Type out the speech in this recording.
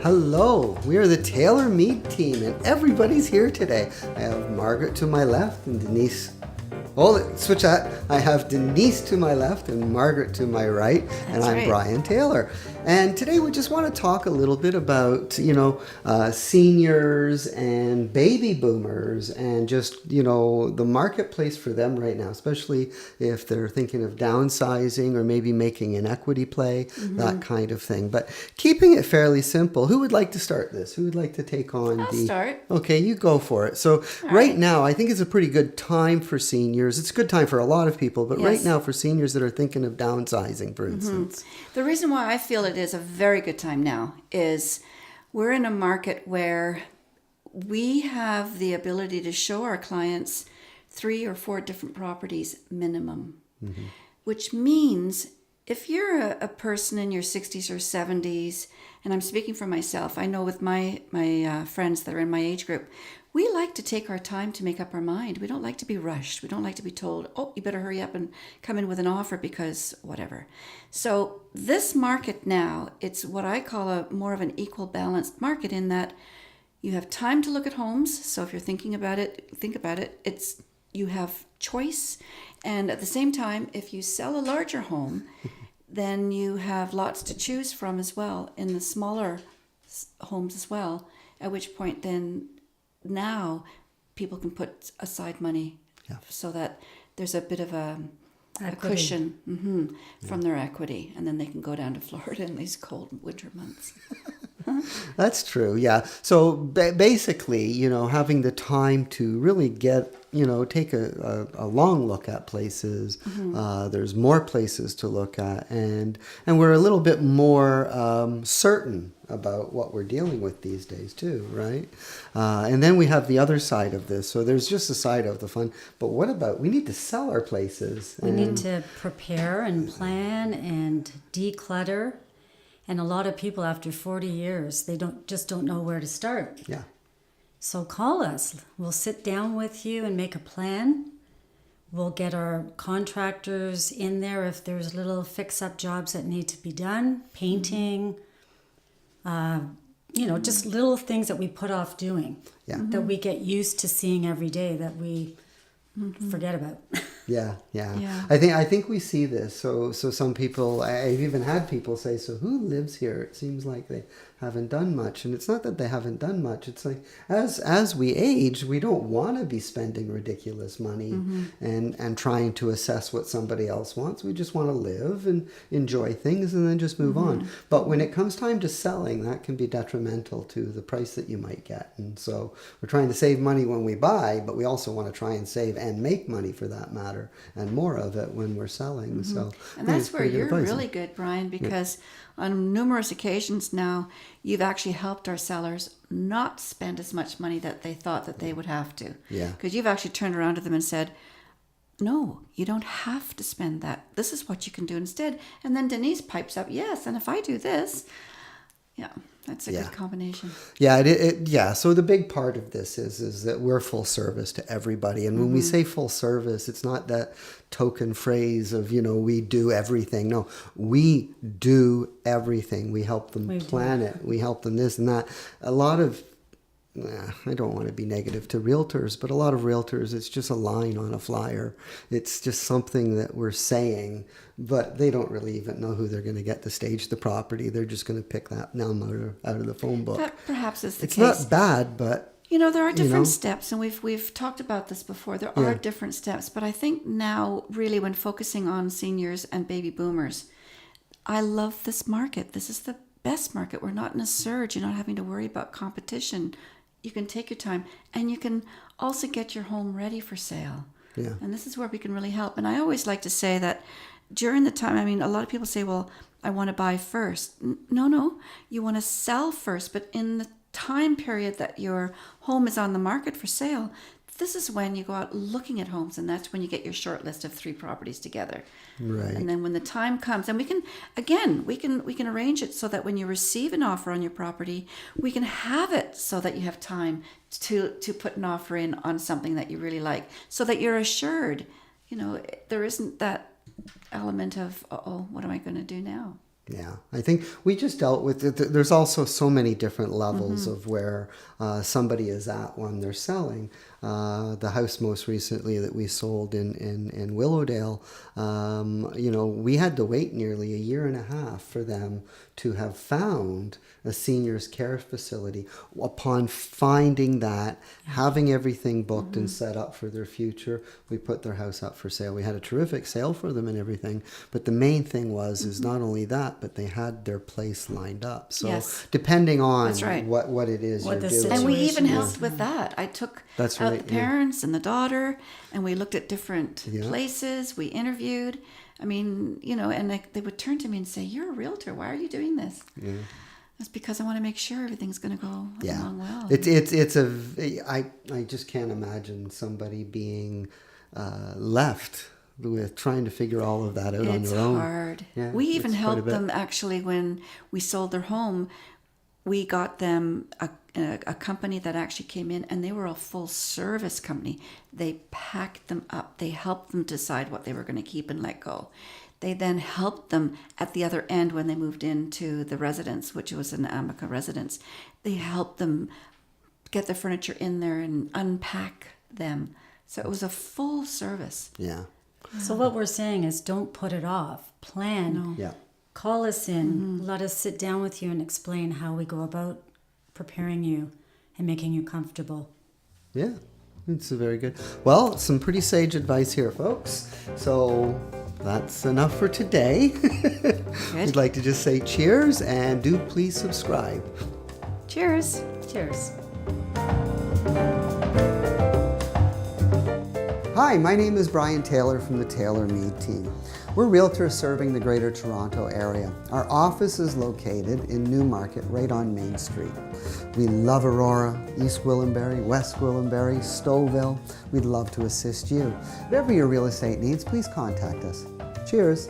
Hello, we are the Taylor Mead team and everybody's here today. I have Margaret to my left and Denise. Oh, switch that. I have Denise to my left and Margaret to my right, and I'm Brian Taylor. And today we just want to talk a little bit about, seniors and baby boomers and just, the marketplace for them right now, especially if they're thinking of downsizing or maybe making an equity play, that kind of thing. But keeping it fairly simple, who would like to start this? Who would like to take on I'll start. Okay, you go for it. So right now, I think it's a pretty good time for seniors. It's a good time for a lot of people, but right now for seniors that are thinking of downsizing, for instance. The reason why I feel it is a very good time now is we're in a market where we have the ability to show our clients 3 or 4 different properties minimum, which means if you're a person in your 60s or 70s, and I'm speaking for myself, I know with my friends that are in my age group, we like to take our time to make up our mind. We don't like to be rushed. We don't like to be told, oh, you better hurry up and come in with an offer because whatever. So this market now, it's what I call more of an equal balanced market in that you have time to look at homes. So if you're thinking about it, think about it. You have choice. And at the same time, if you sell a larger home, then you have lots to choose from as well in the smaller homes as well, at which point then now people can put aside money so that there's a bit of a cushion from their equity, and then they can go down to Florida in these cold winter months. That's true, yeah. So basically, having the time to really get, take a long look at places. There's more places to look at, and we're a little bit more certain about what we're dealing with these days too, right? And then we have the other side of this. So there's just a side of the fun. But what about, we need to sell our places. We need to prepare and plan and declutter. And a lot of people after 40 years, they don't know where to start. Yeah. So call us. We'll sit down with you and make a plan. We'll get our contractors in there if there's little fix-up jobs that need to be done, painting, just little things that we put off doing, that we get used to seeing every day that we forget about. Yeah. I think we see this. So some people, I've even had people say, so who lives here? It seems like they haven't done much. And it's not that they haven't done much. It's like as we age, we don't want to be spending ridiculous money and trying to assess what somebody else wants. We just want to live and enjoy things and then just move on. But when it comes time to selling, that can be detrimental to the price that you might get. And so we're trying to save money when we buy, but we also want to try and save and make money for that matter, and more of it when we're selling. So, and that's where you're really good, Brian, because on numerous occasions now, you've actually helped our sellers not spend as much money that they thought that they would have to. Yeah. Because you've actually turned around to them and said, no, you don't have to spend that. This is what you can do instead. And then Denise pipes up, yes, and if I do this, that's a good combination. Yeah, so the big part of this is that we're full service to everybody. And when we say full service, it's not that token phrase of, we do everything. No, we do everything. We help them plan it. We help them this and that. A lot of, I don't want to be negative to realtors, but a lot of realtors, it's just a line on a flyer. It's just something that we're saying, but they don't really even know who they're going to get to stage the property. They're just going to pick that number out of the phone book. That perhaps is the case. It's not bad, but... there are different steps, and we've talked about this before. There are different steps, but I think now, really, when focusing on seniors and baby boomers, I love this market. This is the best market. We're not in a surge. You're not having to worry about competition. You can take your time, and you can also get your home ready for sale. Yeah. And this is where we can really help. And I always like to say that during the time, a lot of people say, well, I want to buy first. No, you want to sell first. But in the time period that your home is on the market for sale, this is when you go out looking at homes, and that's when you get your short list of 3 properties together. Right. And then when the time comes, and we can arrange it so that when you receive an offer on your property, we can have it so that you have time to put an offer in on something that you really like, so that you're assured, there isn't that element of, what am I going to do now? Yeah, I think we just dealt with it. There's also so many different levels of where somebody is at when they're selling. The house most recently that we sold in Willowdale, we had to wait nearly a year and a half for them to have found a seniors care facility. Upon finding that, having everything booked and set up for their future, we put their house up for sale. We had a terrific sale for them and everything, but the main thing is not only that, but they had their place lined up. So depending on what it is you're doing. And we even helped with that. I took That's out right, the parents and the daughter, and we looked at different places. We interviewed. I mean, and they would turn to me and say, "You're a realtor. Why are you doing this?" Yeah. That's because I want to make sure everything's going to go along well. I just can't imagine somebody being left with trying to figure all of that out on their own. It's hard. Yeah, we even helped them actually when we sold their home. We got them a company that actually came in, and they were a full service company. They packed them up. They helped them decide what they were going to keep and let go. They then helped them at the other end when they moved into the residence, which was an Amica residence. They helped them get the furniture in there and unpack them. So it was a full service. Yeah. So what we're saying is don't put it off. Plan. No. Yeah. Call us in. Let us sit down with you and explain how we go about preparing you and making you comfortable. Yeah, it's very good. Well, some pretty sage advice here, folks. So that's enough for today. We'd like to just say cheers, and do please subscribe. Cheers. Cheers. Hi, my name is Brian Taylor from the Taylor Mead team. We're realtors serving the Greater Toronto area. Our office is located in Newmarket, right on Main Street. We love Aurora, East Gwillimbury, West Gwillimbury, Stouffville. We'd love to assist you. Whatever your real estate needs, please contact us. Cheers.